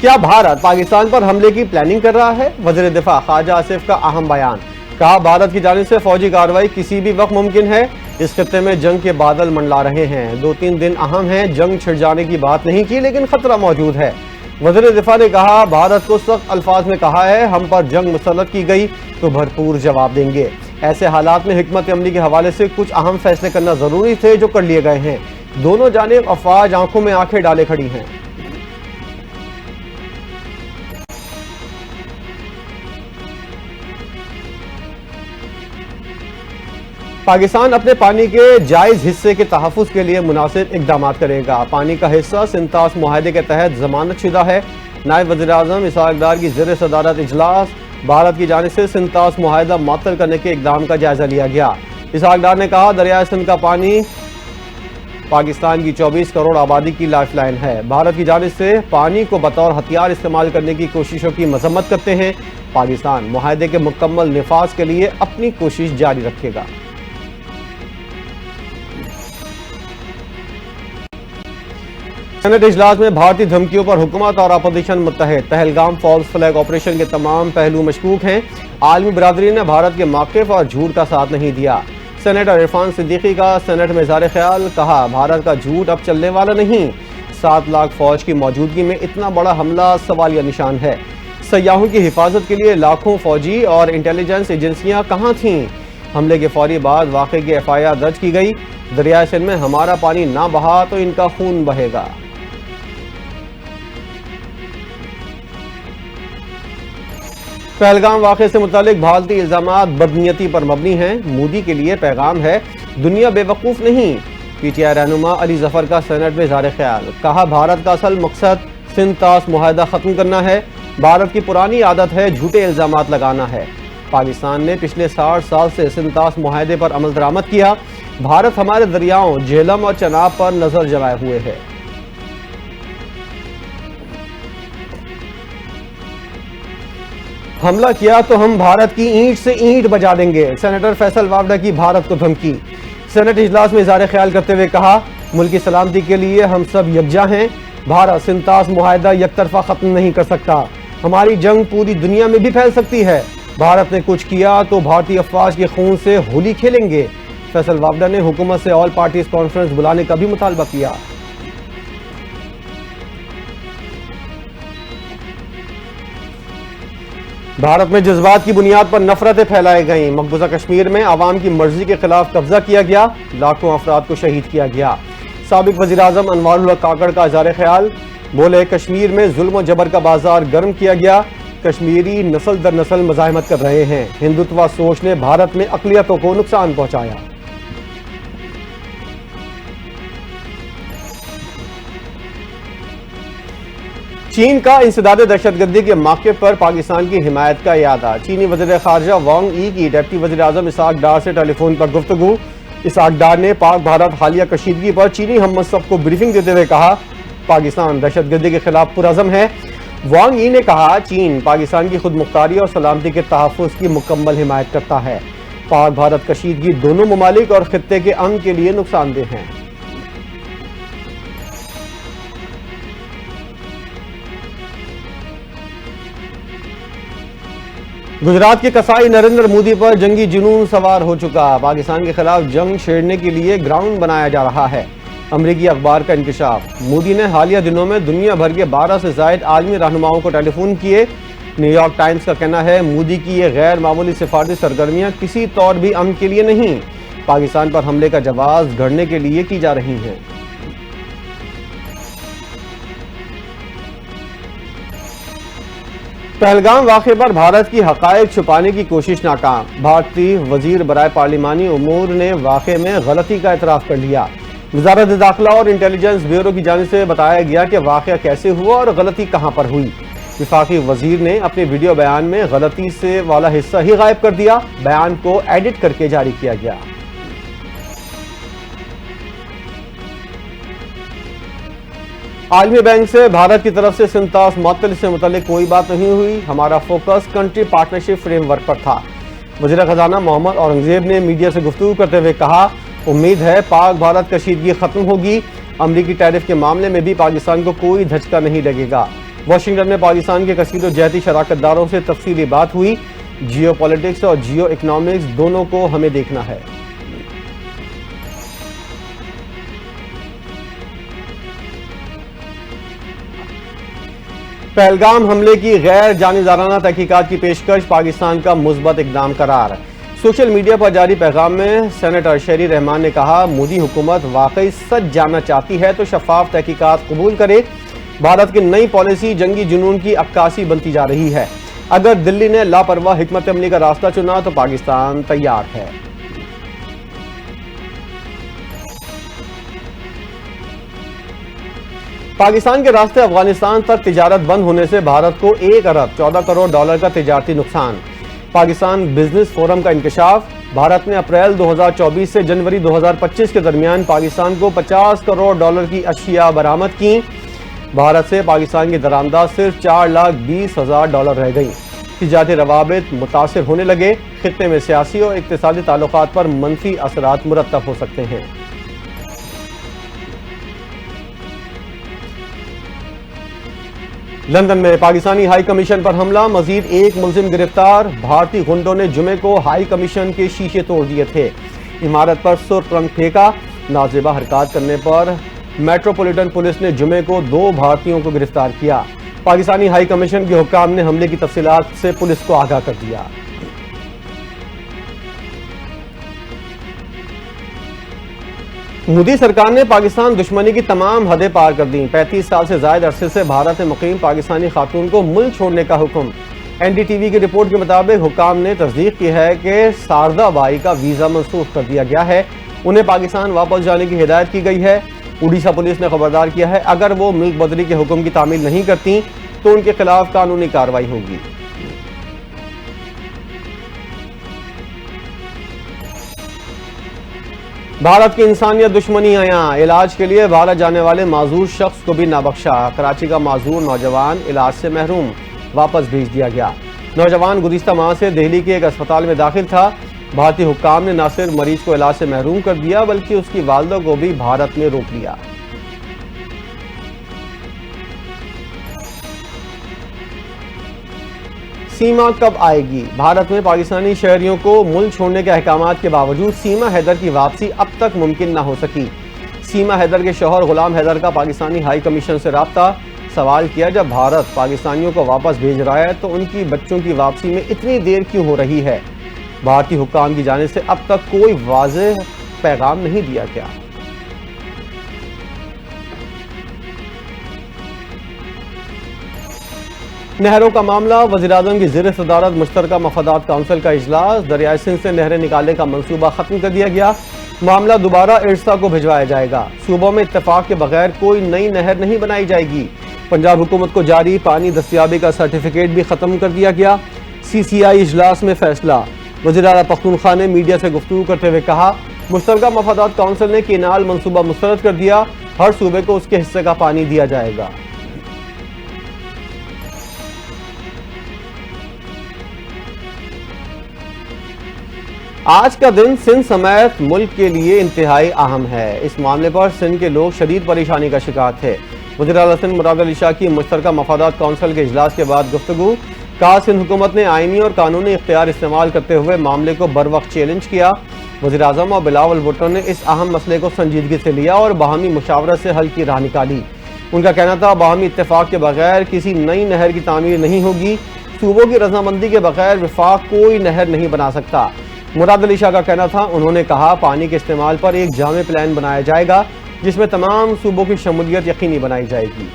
کیا بھارت پاکستان پر حملے کی پلاننگ کر رہا ہے؟ وزیر دفاع خواجہ آصف کا اہم بیان، کہا بھارت کی جانب سے فوجی کارروائی کسی بھی وقت ممکن ہے، اس خطے میں جنگ کے بادل منڈلا رہے ہیں، 2-3 دن اہم ہیں، جنگ چھڑ جانے کی بات نہیں کی لیکن خطرہ موجود ہے۔ وزیر دفاع نے کہا بھارت کو سخت الفاظ میں کہا ہے ہم پر جنگ مسلط کی گئی تو بھرپور جواب دیں گے۔ ایسے حالات میں حکمت عملی کے حوالے سے کچھ اہم فیصلے کرنا ضروری تھے جو کر لیے گئے ہیں۔ دونوں جانب افواج آنکھوں میں آنکھیں ڈالے کھڑی ہیں۔ پاکستان اپنے پانی کے جائز حصے کے تحفظ کے لیے مناسب اقدامات کرے گا۔ پانی کا حصہ سنتاس معاہدے کے تحت ضمانت شدہ ہے۔ نائب وزیر اعظم اسحاق ڈار کی زیر صدارت اجلاس، بھارت کی جانب سے سنتاس معاہدہ معطل کرنے کے اقدام کا جائزہ لیا گیا۔ اسحاق ڈار نے کہا دریائے سندھ کا پانی پاکستان کی 24 کروڑ آبادی کی لائف لائن ہے۔ بھارت کی جانب سے پانی کو بطور ہتھیار استعمال کرنے کی کوششوں کی مذمت کرتے ہیں۔ پاکستان معاہدے کے مکمل نفاذ کے لیے اپنی کوشش جاری رکھے گا۔ سینٹ اجلاس میں بھارتی دھمکیوں پر حکومت اور اپوزیشن متحد، پہلگام فالس فلیگ آپریشن کے تمام پہلو مشکوک ہیں۔ عالمی برادری نے بھارت کے موقف اور جھوٹ کا ساتھ نہیں دیا۔ سینیٹر عرفان صدیقی کا سینٹ میں اظہار خیال، کہا بھارت کا جھوٹ اب چلنے والا نہیں، 7 لاکھ فوج کی موجودگی میں اتنا بڑا حملہ سوالیہ نشان ہے۔ سیاحوں کی حفاظت کے لیے لاکھوں فوجی اور انٹیلیجنس ایجنسیاں کہاں تھیں؟ حملے کے فوری بعد واقعے کی FIR درج کی گئی۔ دریائے سندھ میں ہمارا پانی نہ بہا تو ان کا خون بہے گا۔ پہلگام واقعے سے متعلق بھارتی الزامات بدنیتی پر مبنی ہیں۔ مودی کے لیے پیغام ہے دنیا بے وقوف نہیں۔ PTI رہنما علی ظفر کا سینٹ میں اظہار خیال، کہا بھارت کا اصل مقصد سنتاس معاہدہ ختم کرنا ہے۔ بھارت کی پرانی عادت ہے جھوٹے الزامات لگانا ہے۔ پاکستان نے پچھلے 60 سال سے سنتاس معاہدے پر عمل درآمد کیا۔ بھارت ہمارے دریاؤں جہلم اور چناب پر نظر جمائے ہوئے ہے۔ حملہ کیا تو ہم بھارت کی اینٹ سے اینٹ بجا دیں گے، سینیٹر فیصل وابڈا کی بھارت کو دھمکی۔ سینٹ اجلاس میں اظہار خیال کرتے ہوئے کہا ملک کی سلامتی کے لیے ہم سب یکجا ہیں، بھارت سنتاس معاہدہ یک طرفہ ختم نہیں کر سکتا، ہماری جنگ پوری دنیا میں بھی پھیل سکتی ہے، بھارت نے کچھ کیا تو بھارتی افواج کے خون سے ہولی کھیلیں گے۔ فیصل وابڈا نے حکومت سے آل پارٹیز کانفرنس بلانے کا بھی مطالبہ کیا۔ بھارت میں جذبات کی بنیاد پر نفرتیں پھیلائی گئیں، مقبوضہ کشمیر میں عوام کی مرضی کے خلاف قبضہ کیا گیا، لاکھوں افراد کو شہید کیا گیا۔ سابق وزیر اعظم انوار الحق کاکڑ کا اظہار خیال، بولے کشمیر میں ظلم و جبر کا بازار گرم کیا گیا، کشمیری نسل در نسل مزاحمت کر رہے ہیں، ہندوتوا سوچ نے بھارت میں اقلیتوں کو نقصان پہنچایا۔ چین کا انسداد دہشت گردی کے موقف پر پاکستان کی حمایت کا اعادہ، چینی وزیر خارجہ وانگ ای کی ڈپٹی وزیر اعظم اسحاق ڈار سے ٹیلی فون پر گفتگو۔ اسحاق ڈار نے پاک بھارت حالیہ کشیدگی پر چینی ہم منصب کو بریفنگ دیتے ہوئے کہا پاکستان دہشت گردی کے خلاف پرعزم ہے۔ وانگ ای نے کہا چین پاکستان کی خود مختاری اور سلامتی کے تحفظ کی مکمل حمایت کرتا ہے، پاک بھارت کشیدگی دونوں ممالک اور خطے کے امن کے لیے نقصان دہ ہیں۔ گجرات کے کسائی نریندر مودی پر جنگی جنون سوار ہو چکا، پاکستان کے خلاف جنگ چھیڑنے کے لیے گراؤنڈ بنایا جا رہا ہے۔ امریکی اخبار کا انکشاف، مودی نے حالیہ دنوں میں دنیا بھر کے 12 سے زائد عالمی رہنماؤں کو ٹیلی فون کیے۔ نیو یارک ٹائمز کا کہنا ہے مودی کی یہ غیر معمولی سفارتی سرگرمیاں کسی طور بھی امن کے لیے نہیں، پاکستان پر حملے کا جواز گھڑنے کے لیے کی جا رہی ہیں۔ پہلگام واقعے پر بھارت کی حقائق چھپانے کی کوشش ناکام، بھارتی وزیر برائے پارلیمانی امور نے واقعے میں غلطی کا اعتراف کر لیا۔ وزارت داخلہ اور انٹیلیجنس بیورو کی جانب سے بتایا گیا کہ واقعہ کیسے ہوا اور غلطی کہاں پر ہوئی۔ وفاقی وزیر نے اپنے ویڈیو بیان میں غلطی سے والا حصہ ہی غائب کر دیا، بیان کو ایڈٹ کر کے جاری کیا گیا۔ عالمی بینک سے بھارت کی طرف سے سنتاس معطل سے متعلق کوئی بات نہیں ہوئی، ہمارا focus country partnership framework پر تھا۔ وزیر خزانہ محمد اورنگزیب نے میڈیا سے گفتگو کرتے ہوئے کہا امید ہے پاک بھارت کشیدگی ختم ہوگی، امریکی ٹیرف کے معاملے میں بھی پاکستان کو کوئی دھچکا نہیں لگے گا۔ واشنگٹن میں پاکستان کے کثیر و جہتی شراکت داروں سے تفصیلی بات ہوئی۔ جیو پولیٹکس اور جیو اکنامکس دونوں کو ہمیں دیکھنا ہے۔ پہلگام حملے کی غیر جانبدارانہ تحقیقات کی پیشکش پاکستان کا مثبت اقدام قرار۔ سوشل میڈیا پر جاری پیغام میں سینیٹر شہری رحمان نے کہا، مودی حکومت واقعی سچ جاننا چاہتی ہے تو شفاف تحقیقات قبول کرے۔ بھارت کی نئی پالیسی جنگی جنون کی عکاسی بنتی جا رہی ہے۔ اگر دلی نے لاپرواہ حکمت عملی کا راستہ چنا تو پاکستان تیار ہے۔ پاکستان کے راستے افغانستان تک تجارت بند ہونے سے بھارت کو 1 ارب 14 کروڑ ڈالر کا تجارتی نقصان۔ پاکستان بزنس فورم کا انکشاف، بھارت نے اپریل 2024 سے جنوری 2025 کے درمیان پاکستان کو 50 کروڑ ڈالر کی اشیاء برآمد کی۔ بھارت سے پاکستان کی درآمدات صرف 4,20,000 ڈالر رہ گئی۔ تجارتی روابط متاثر ہونے لگے، خطے میں سیاسی اور اقتصادی تعلقات پر منفی اثرات مرتب ہو سکتے ہیں۔ لندن میں پاکستانی ہائی کمیشن پر حملہ، مزید ایک ملزم گرفتار۔ بھارتی غنڈوں نے جمعے کو ہائی کمیشن کے شیشے توڑ دیے تھے، عمارت پر سرخ رنگ پھینکا۔ ناجائز حرکات کرنے پر میٹروپولیٹن پولیس نے جمعے کو 2 بھارتیوں کو گرفتار کیا۔ پاکستانی ہائی کمیشن کے حکام نے حملے کی تفصیلات سے پولیس کو آگاہ کر دیا۔ مودی سرکار نے پاکستان دشمنی کی تمام حدیں پار کر دیں۔ 35 سال سے زائد عرصے سے بھارت میں مقیم پاکستانی خاتون کو ملک چھوڑنے کا حکم۔ این ڈی ٹی وی کی رپورٹ کے مطابق حکام نے تصدیق کی ہے کہ ساردہ بائی کا ویزا منسوخ کر دیا گیا ہے، انہیں پاکستان واپس جانے کی ہدایت کی گئی ہے۔ اڈیشہ پولیس نے خبردار کیا ہے، اگر وہ ملک بدری کے حکم کی تعمیل نہیں کرتی تو ان کے خلاف قانونی کارروائی ہوگی۔ بھارت کی انسانیت دشمنی آیا، علاج کے لیے بھارت جانے والے معذور شخص کو بھی نہ بخشا۔ کراچی کا معذور نوجوان علاج سے محروم، واپس بھیج دیا گیا۔ نوجوان گزشتہ ماہ سے دہلی کے ایک اسپتال میں داخل تھا۔ بھارتی حکام نے نہ صرف مریض کو علاج سے محروم کر دیا بلکہ اس کی والدہ کو بھی بھارت میں روک لیا۔ سیما کب آئے گی؟ بھارت میں پاکستانی شہریوں کو ملک چھوڑنے کے احکامات کے باوجود سیما حیدر کی واپسی اب تک ممکن نہ ہو سکی۔ سیما حیدر کے شوہر غلام حیدر کا پاکستانی ہائی کمیشن سے رابطہ، سوال کیا، جب بھارت پاکستانیوں کو واپس بھیج رہا ہے تو ان کی بچوں کی واپسی میں اتنی دیر کیوں ہو رہی ہے؟ بھارتی حکام کی جانب سے اب تک کوئی واضح پیغام نہیں دیا گیا۔ نہروں کا معاملہ، وزیراعظم کی زیر صدارت مشترکہ مفادات کونسل کا اجلاس، دریائے سندھ سے نہریں نکالنے کا منصوبہ ختم کر دیا گیا، معاملہ دوبارہ ارسا کو بھجوایا جائے گا۔ صوبوں میں اتفاق کے بغیر کوئی نئی نہر نہیں بنائی جائے گی۔ پنجاب حکومت کو جاری پانی دستیابی کا سرٹیفکیٹ بھی ختم کر دیا گیا۔ سی سی آئی اجلاس میں فیصلہ، وزیر اعلیٰ پختونخوا نے میڈیا سے گفتگو کرتے ہوئے کہا، مشترکہ مفادات کونسل نے کینال منصوبہ مسترد کر دیا، ہر صوبے کو اس کے حصے کا پانی دیا جائے گا۔ آج کا دن سندھ سمیت ملک کے لیے انتہائی اہم ہے۔ اس معاملے پر سندھ کے لوگ شدید پریشانی کا شکار تھے۔ وزیر اعلیٰ سندھ مراد علی شاہ کی مشترکہ مفادات کونسل کے اجلاس کے بعد گفتگو، کہا سندھ حکومت نے آئینی اور قانونی اختیار استعمال کرتے ہوئے معاملے کو بروقت چیلنج کیا۔ وزیر اعظم اور بلاول بھٹو نے اس اہم مسئلے کو سنجیدگی سے لیا اور باہمی مشاورت سے حل کی راہ نکالی۔ ان کا کہنا تھا، باہمی اتفاق کے بغیر کسی نئی نہر کی تعمیر نہیں ہوگی، صوبوں کی رضامندی کے بغیر وفاق کوئی نہر نہیں بنا سکتا۔ مراد علی شاہ کا کہنا تھا، انہوں نے کہا پانی کے استعمال پر ایک جامع پلان بنایا جائے گا جس میں تمام صوبوں کی شمولیت یقینی بنائی جائے گی۔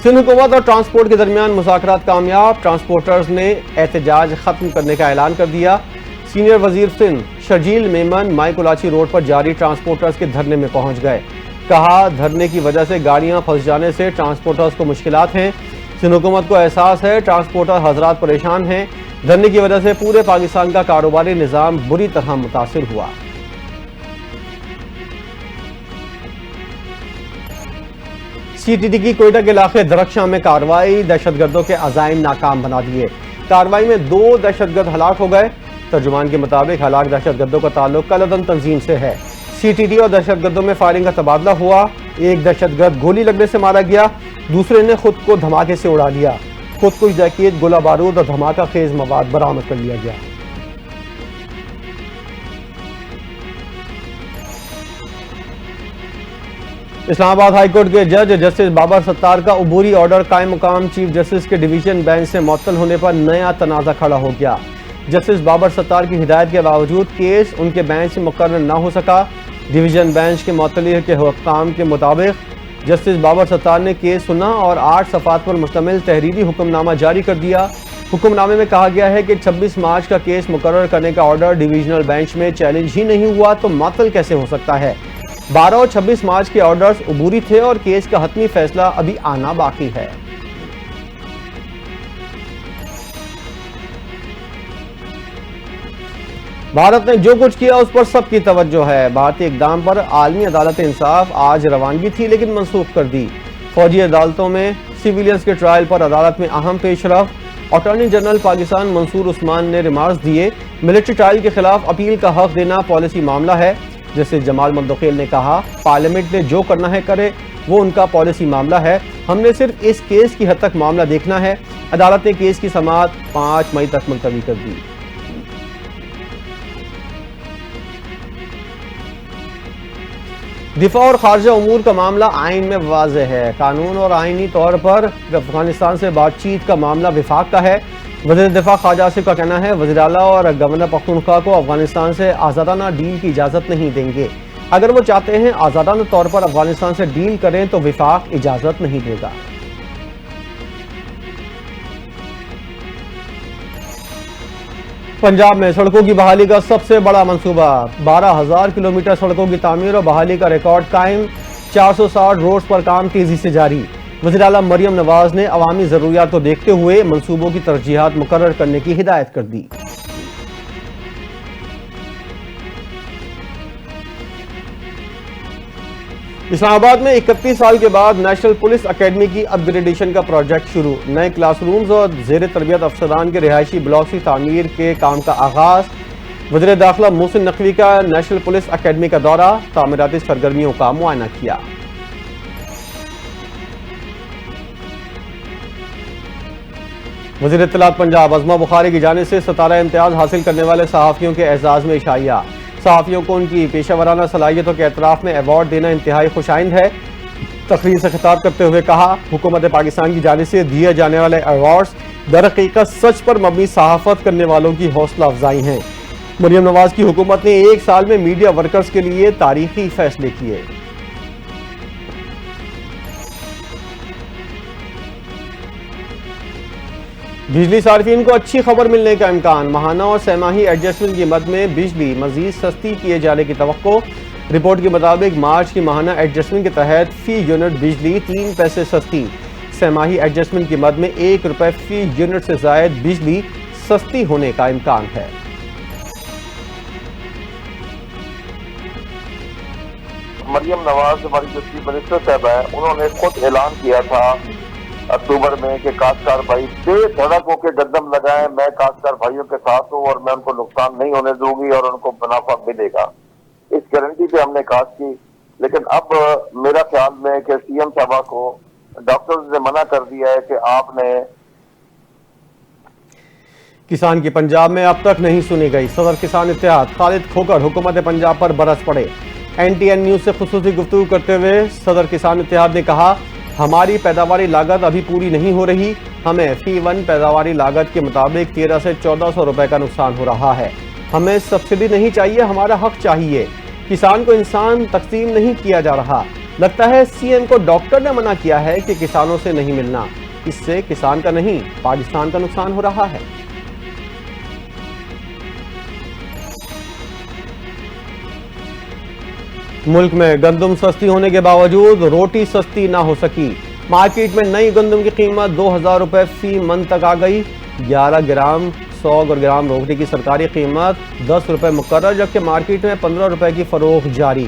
سندھ حکومت اور ٹرانسپورٹ کے درمیان مذاکرات کامیاب، ٹرانسپورٹرز نے احتجاج ختم کرنے کا اعلان کر دیا۔ سینئر وزیر سندھ شرجیل میمن مائی کولاچی روڈ پر جاری ٹرانسپورٹرز کے دھرنے میں پہنچ گئے، کہا دھرنے کی وجہ سے گاڑیاں پھنس جانے سے ٹرانسپورٹرز کو مشکلات ہیں، سندھ حکومت کو احساس ہے ٹرانسپورٹر حضرات پریشان ہیں، دھرنے کی وجہ سے پورے پاکستان کا کاروباری نظام بری طرح متاثر ہوا۔ سی ٹی ٹی کی کوئٹہ کے علاقے درخشاں میں کارروائی، دہشت گردوں کے عزائم ناکام بنا دیے، کارروائی میں 2 دہشت گرد ہلاک ہو گئے۔ ترجمان کے مطابق ہلاک دہشت گردوں کا تعلق کالعدن تنظیم سے ہے۔ CTD اور دہشت گردوں میں فائرنگ کا تبادلہ ہوا. ایک دہشت گرد گولی لگنے سے مارا گیا، دوسرے نے خود کو دھماکے سے اڑا لیا. خودکش ڈکیت گولہ بارود اور دھماکہ خیز مواد برآمد کر لیا گیا. اسلام آباد ہائی کورٹ کے جج جسٹس بابر ستار کا عبوری آرڈر قائم مقام چیف جسٹس کے ڈویژن بینچ سے معطل ہونے پر نیا تنازع کھڑا ہو گیا. جسٹس بابر ستار کی ہدایت کے باوجود کیس ان کے بینچ سے مقرر نہ ہو سکا. ڈویژن بینچ کے معطلی کے حکام کے مطابق جسٹس بابر ستار نے کیس سنا اور 8 صفحات پر مشتمل تحریری حکم نامہ جاری کر دیا. حکم نامے میں کہا گیا ہے کہ 26 مارچ کا کیس مقرر کرنے کا آرڈر ڈویژنل بینچ میں چیلنج ہی نہیں ہوا تو معطل کیسے ہو سکتا ہے. 12 اور 26 مارچ کے آرڈرز عبوری تھے اور کیس کا حتمی فیصلہ ابھی آنا باقی ہے. بھارت نے جو کچھ کیا اس پر سب کی توجہ ہے. بھارتی اقدام پر عالمی عدالت انصاف آج روانگی تھی لیکن منسوخ کر دی. فوجی عدالتوں میں سیویلینز کے ٹرائل پر عدالت میں اہم پیش رفت. اٹارنی جنرل پاکستان منصور عثمان نے ریمارکس دیے. ملٹری ٹرائل کے خلاف اپیل کا حق دینا پالیسی معاملہ ہے. جیسے جمال مندوخیل نے کہا، پارلیمنٹ نے جو کرنا ہے کرے، وہ ان کا پالیسی معاملہ ہے. ہم نے صرف اس کیس کی حد تک معاملہ دیکھنا ہے. عدالت نے کیس کی سماعت 5 مئی تک ملتوی کر دی. دفاع اور خارجہ امور کا معاملہ آئین میں واضح ہے. قانون اور آئینی طور پر افغانستان سے بات چیت کا معاملہ وفاق کا ہے. وزیر دفاع خواجہ آصف کا کہنا ہے وزیر اعلیٰ اور گورنر پختونخوا کو افغانستان سے آزادانہ ڈیل کی اجازت نہیں دیں گے. اگر وہ چاہتے ہیں آزادانہ طور پر افغانستان سے ڈیل کریں تو وفاق اجازت نہیں دے گا. پنجاب میں سڑکوں کی بحالی کا سب سے بڑا منصوبہ. 12,000 کلومیٹر سڑکوں کی تعمیر اور بحالی کا ریکارڈ قائم. 460 روڈز پر کام تیزی سے جاری. وزیر اعلیٰ مریم نواز نے عوامی ضروریات کو دیکھتے ہوئے منصوبوں کی ترجیحات مقرر کرنے کی ہدایت کر دی. اسلام آباد میں 31 سال کے بعد نیشنل پولیس اکیڈمی کی اپ گریڈیشن کا پروجیکٹ شروع. نئے کلاس رومز اور زیر تربیت افسران کے رہائشی بلاکس کی تعمیر کے کام کا آغاز. وزیر داخلہ محسن نقوی کا نیشنل پولیس اکیڈمی کا دورہ، تعمیراتی سرگرمیوں کا معائنہ کیا. وزیر اطلاعات پنجاب عظمہ بخاری کی جانب سے 17 امتیاز حاصل کرنے والے صحافیوں کے اعزاز میں عشائیہ. صحافیوں کو ان کی پیشہ ورانہ صلاحیتوں کے اعتراف میں ایوارڈ دینا انتہائی خوش آئند ہے. تقریر سے خطاب کرتے ہوئے کہا، حکومت پاکستان کی جانب سے دیے جانے والے ایوارڈز در حقیقت سچ پر مبنی صحافت کرنے والوں کی حوصلہ افزائی ہیں. مریم نواز کی حکومت نے 1 سال میں میڈیا ورکرز کے لیے تاریخی فیصلے کیے. بجلی صارفین کو اچھی خبر ملنے کا امکان. ماہانہ اور سہ ماہی ایڈجسٹمنٹ کی مد میں بجلی مزید سستی کیے جانے کی توقع. رپورٹ کے مطابق مارچ کی ماہانہ ایڈجسٹمنٹ کے تحت فی یونٹ بجلی 3 پیسے سستی. سہ ماہی ایڈجسٹمنٹ کی مد میں 1 روپے فی یونٹ سے زائد بجلی سستی ہونے کا امکان ہے. مریم نواز ہماری جو چیف منسٹر صاحب ہیں، انہوں نے خود اعلان کیا تھا اکتوبر میں کہ کاشتکار بھائی بے دھڑک ہو کے گندم لگائیں، میں کاشتکار بھائیوں کے ساتھ ہوں اور میں ان کو نقصان نہیں ہونے دوں گی اور ان کو منافع ملے گا. اس گارنٹی پہ ہم نے کاشت کی. لیکن اب میرا خیال میں کہ سی ایم صاحبہ کو ڈاکٹرز نے منع کر دیا ہے کہ آپ نے. کسان کی پنجاب میں اب تک نہیں سنی گئی. صدر کسان اتحاد خالد کھوکر حکومت پنجاب پر برس پڑے. NTN نیوز سے خصوصی گفتگو کرتے ہوئے صدر کسان اتحاد نے کہا، ہماری پیداواری لاگت ابھی پوری نہیں ہو رہی. ہمیں فی ون پیداواری لاگت کے مطابق 1300 سے 1400 روپے کا نقصان ہو رہا ہے. ہمیں سبسڈی نہیں چاہیے، ہمارا حق چاہیے. کسان کو انسان تقسیم نہیں کیا جا رہا. لگتا ہے سی ایم کو ڈاکٹر نے منع کیا ہے کہ کسانوں سے نہیں ملنا. اس سے کسان کا نہیں پاکستان کا نقصان ہو رہا ہے. ملک میں گندم سستی ہونے کے باوجود روٹی سستی نہ ہو سکی. مارکیٹ میں نئی گندم کی قیمت 2000 روپے فی من تک آ گئی. 11 گرام 100 گرام روٹی کی سرکاری قیمت 10 روپے مقرر، جبکہ مارکیٹ میں 15 روپے کی فروخت جاری.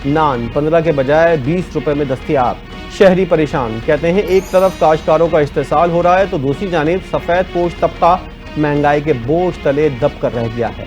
نان 15 کے بجائے 20 روپے میں دستیاب. شہری پریشان. کہتے ہیں ایک طرف کاشتکاروں کا استحصال ہو رہا ہے تو دوسری جانب سفید پوش طبقہ مہنگائی کے بوجھ تلے دب کر رہ گیا ہے.